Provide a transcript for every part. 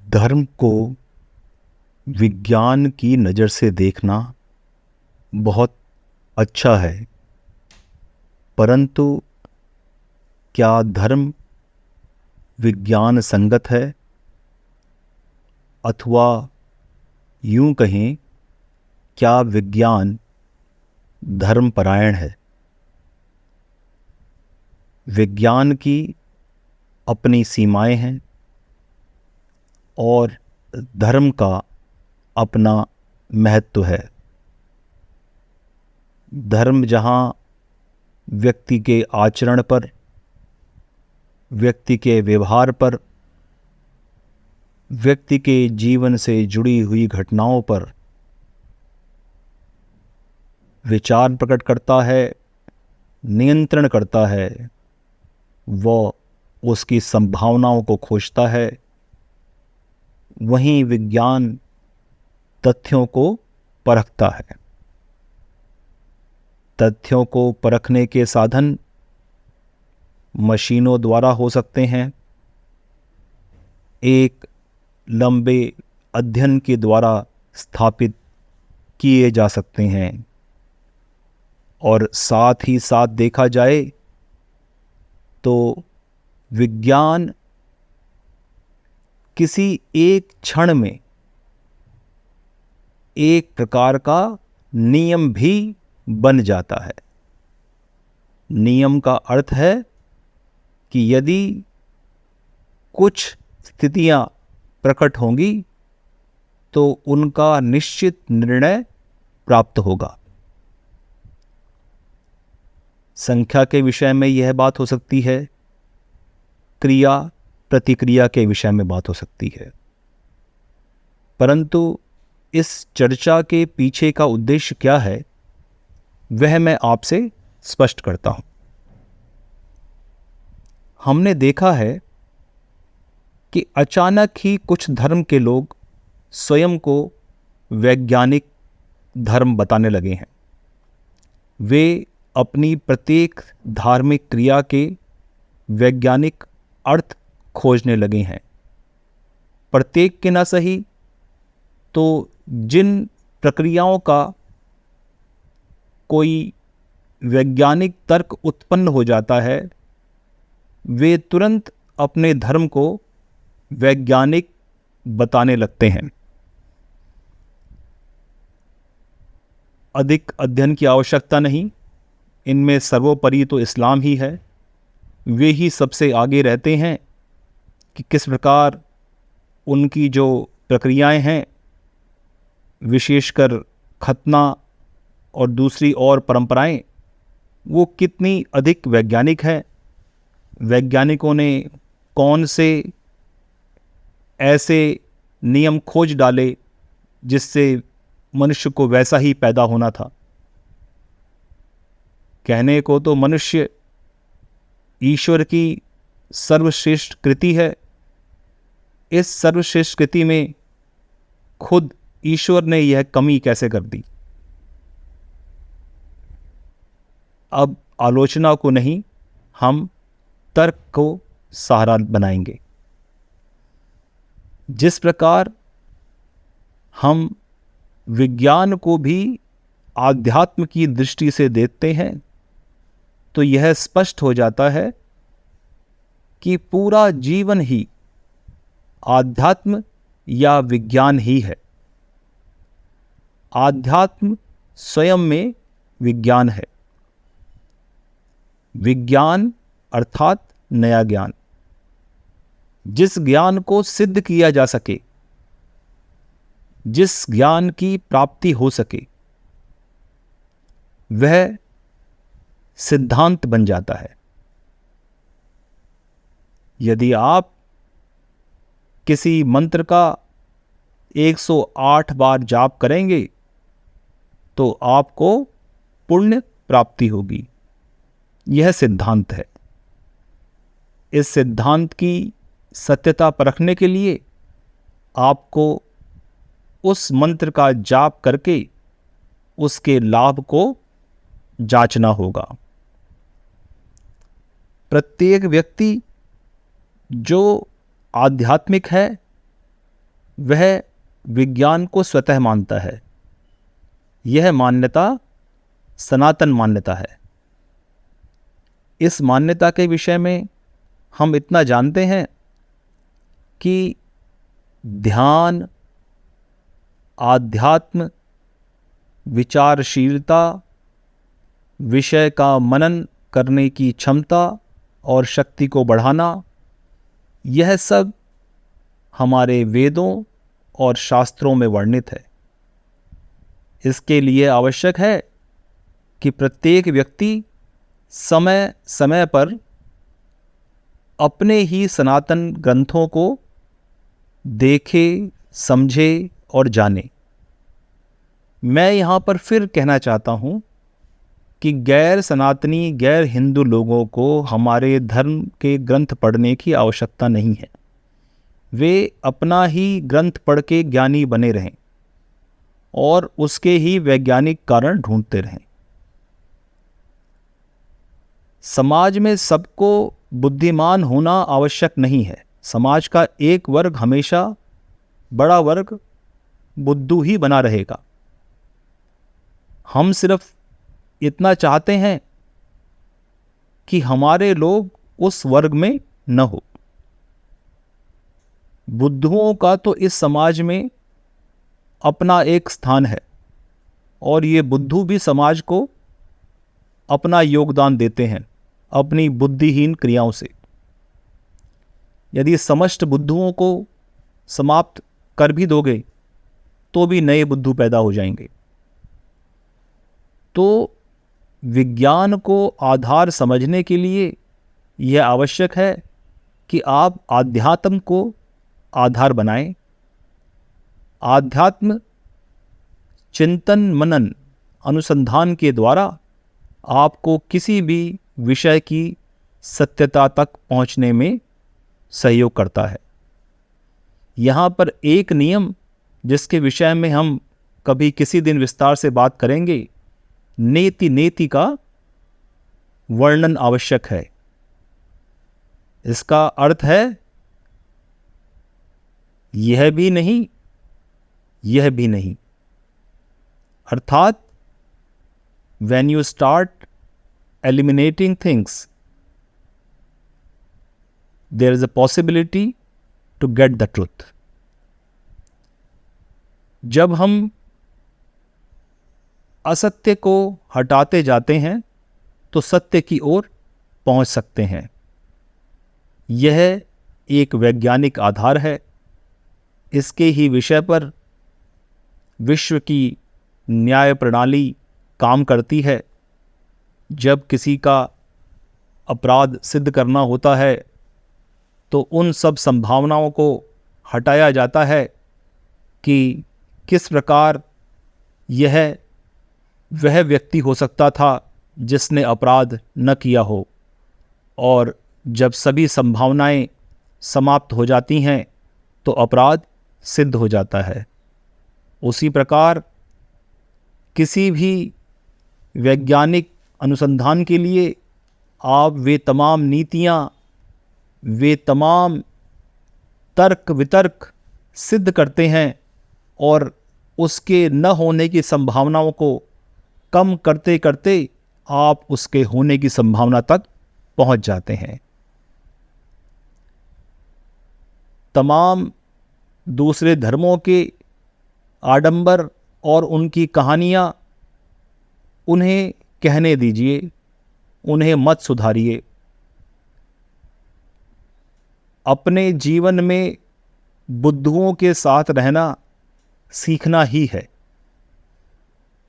धर्म को विज्ञान की नज़र से देखना बहुत अच्छा है, परंतु क्या धर्म विज्ञान संगत है? अथवा यूं कहें, क्या विज्ञान धर्मपरायण है? विज्ञान की अपनी सीमाएं हैं और धर्म का अपना महत्व है। धर्म जहाँ व्यक्ति के आचरण पर, व्यक्ति के व्यवहार पर, व्यक्ति के जीवन से जुड़ी हुई घटनाओं पर विचार प्रकट करता है, नियंत्रण करता है, वह उसकी संभावनाओं को खोजता है, वहीं विज्ञान तथ्यों को परखता है। तथ्यों को परखने के साधन मशीनों द्वारा हो सकते हैं, एक लंबे अध्ययन के द्वारा स्थापित किए जा सकते हैं, और साथ ही साथ देखा जाए तो विज्ञान किसी एक क्षण में एक प्रकार का नियम भी बन जाता है। नियम का अर्थ है कि यदि कुछ स्थितियां प्रकट होंगी तो उनका निश्चित निर्णय प्राप्त होगा। संख्या के विषय में यह बात हो सकती है, क्रिया प्रतिक्रिया के विषय में बात हो सकती है, परंतु इस चर्चा के पीछे का उद्देश्य क्या है वह मैं आपसे स्पष्ट करता हूं। हमने देखा है कि अचानक ही कुछ धर्म के लोग स्वयं को वैज्ञानिक धर्म बताने लगे हैं। वे अपनी प्रत्येक धार्मिक क्रिया के वैज्ञानिक अर्थ खोजने लगे हैं। प्रत्येक के ना सही तो जिन प्रक्रियाओं का कोई वैज्ञानिक तर्क उत्पन्न हो जाता है, वे तुरंत अपने धर्म को वैज्ञानिक बताने लगते हैं। अधिक अध्ययन की आवश्यकता नहीं, इनमें सर्वोपरि तो इस्लाम ही है। वे ही सबसे आगे रहते हैं कि किस प्रकार उनकी जो प्रक्रियाएं हैं, विशेषकर खतना और दूसरी और परंपराएं, वो कितनी अधिक वैज्ञानिक है। वैज्ञानिकों ने कौन से ऐसे नियम खोज डाले जिससे मनुष्य को वैसा ही पैदा होना था। कहने को तो मनुष्य ईश्वर की सर्वश्रेष्ठ कृति है। इस सर्वश्रेष्ठ कृति में खुद ईश्वर ने यह कमी कैसे कर दी? अब आलोचना को नहीं, हम तर्क को सहारा बनाएंगे। जिस प्रकार हम विज्ञान को भी आध्यात्म की दृष्टि से देखते हैं, तो यह स्पष्ट हो जाता है कि पूरा जीवन ही आध्यात्म या विज्ञान ही है। आध्यात्म स्वयं में विज्ञान है। विज्ञान अर्थात नया ज्ञान, जिस ज्ञान को सिद्ध किया जा सके, जिस ज्ञान की प्राप्ति हो सके, वह सिद्धांत बन जाता है। यदि आप किसी मंत्र का 108 बार जाप करेंगे तो आपको पुण्य प्राप्ति होगी। यह सिद्धांत है। इस सिद्धांत की सत्यता परखने के लिए आपको उस मंत्र का जाप करके उसके लाभ को जांचना होगा। प्रत्येक व्यक्ति जो आध्यात्मिक है वह विज्ञान को स्वतः मानता है। यह मान्यता सनातन मान्यता है। इस मान्यता के विषय में हम इतना जानते हैं कि ध्यान, आध्यात्म, विचारशीलता, विषय का मनन करने की क्षमता और शक्ति को बढ़ाना, यह सब हमारे वेदों और शास्त्रों में वर्णित है। इसके लिए आवश्यक है कि प्रत्येक व्यक्ति समय समय पर अपने ही सनातन ग्रंथों को देखे, समझे और जाने। मैं यहाँ पर फिर कहना चाहता हूँ कि गैर सनातनी, गैर हिंदू लोगों को हमारे धर्म के ग्रंथ पढ़ने की आवश्यकता नहीं है। वे अपना ही ग्रंथ पढ़ के ज्ञानी बने रहें और उसके ही वैज्ञानिक कारण ढूंढते रहें। समाज में सबको बुद्धिमान होना आवश्यक नहीं है। समाज का एक वर्ग हमेशा बड़ा वर्ग बुद्धू ही बना रहेगा। हम सिर्फ इतना चाहते हैं कि हमारे लोग उस वर्ग में न हो। बुद्धुओं का तो इस समाज में अपना एक स्थान है और ये बुद्धू भी समाज को अपना योगदान देते हैं अपनी बुद्धिहीन क्रियाओं से। यदि समस्त बुद्धुओं को समाप्त कर भी दोगे तो भी नए बुद्धू पैदा हो जाएंगे। तो विज्ञान को आधार समझने के लिए यह आवश्यक है कि आप आध्यात्म को आधार बनाएं। आध्यात्म चिंतन, मनन, अनुसंधान के द्वारा आपको किसी भी विषय की सत्यता तक पहुंचने में सहयोग करता है। यहाँ पर एक नियम जिसके विषय में हम कभी किसी दिन विस्तार से बात करेंगे, नेति नेति का वर्णन आवश्यक है। इसका अर्थ है यह भी नहीं, यह भी नहीं। अर्थात when you start eliminating things, there is a possibility to get the truth. जब हम असत्य को हटाते जाते हैं तो सत्य की ओर पहुंच सकते हैं। यह एक वैज्ञानिक आधार है। इसके ही विषय पर विश्व की न्याय प्रणाली काम करती है। जब किसी का अपराध सिद्ध करना होता है तो उन सब संभावनाओं को हटाया जाता है कि किस प्रकार यह वह व्यक्ति हो सकता था जिसने अपराध न किया हो। और जब सभी संभावनाएं समाप्त हो जाती हैं तो अपराध सिद्ध हो जाता है। उसी प्रकार किसी भी वैज्ञानिक अनुसंधान के लिए आप वे तमाम नीतियाँ, वे तमाम तर्क वितर्क सिद्ध करते हैं और उसके न होने की संभावनाओं को कम करते करते आप उसके होने की संभावना तक पहुंच जाते हैं। तमाम दूसरे धर्मों के आडंबर और उनकी कहानियाँ उन्हें कहने दीजिए, उन्हें मत सुधारिए। अपने जीवन में बुद्धुओं के साथ रहना सीखना ही है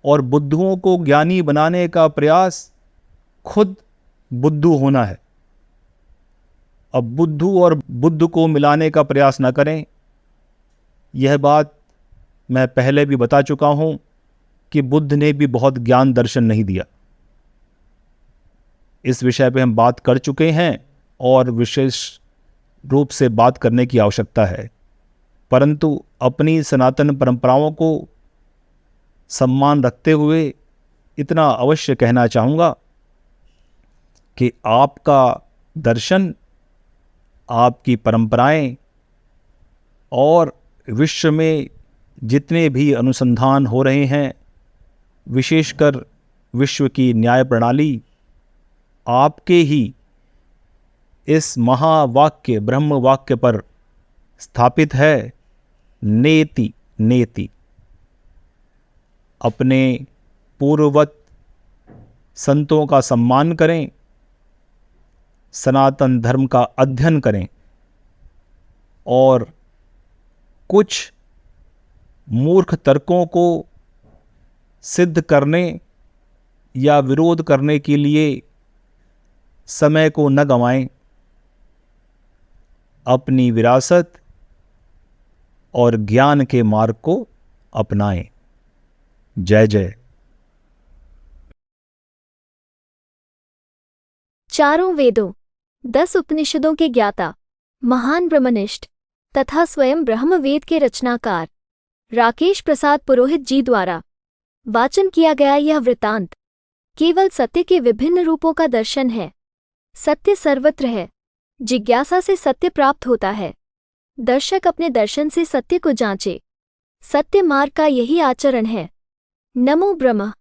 और बुद्धुओं को ज्ञानी बनाने का प्रयास खुद बुद्धू होना है। अब बुद्धू और बुद्ध को मिलाने का प्रयास न करें। यह बात मैं पहले भी बता चुका हूं कि बुद्ध ने भी बहुत ज्ञान दर्शन नहीं दिया। इस विषय पे हम बात कर चुके हैं और विशेष रूप से बात करने की आवश्यकता है। परंतु अपनी सनातन परंपराओं को सम्मान रखते हुए इतना अवश्य कहना चाहूँगा कि आपका दर्शन, आपकी परंपराएं और विश्व में जितने भी अनुसंधान हो रहे हैं, विशेषकर विश्व की न्याय प्रणाली आपके ही इस महावाक्य ब्रह्म वाक्य पर स्थापित है, नेति नेति। अपने पूर्ववत संतों का सम्मान करें, सनातन धर्म का अध्ययन करें और कुछ मूर्ख तर्कों को सिद्ध करने या विरोध करने के लिए समय को न गंवाएं। अपनी विरासत और ज्ञान के मार्ग को अपनाएं। जय जय। चारों वेदों, 10 उपनिषदों के ज्ञाता, महान ब्रह्मनिष्ठ तथा स्वयं ब्रह्मवेद के रचनाकार राकेश प्रसाद पुरोहित जी द्वारा वाचन किया गया यह वृतांत केवल सत्य के विभिन्न रूपों का दर्शन है। सत्य सर्वत्र है, जिज्ञासा से सत्य प्राप्त होता है। दर्शक अपने दर्शन से सत्य को जांचे। सत्य मार्ग का यही आचरण है। नमो ब्रह्म।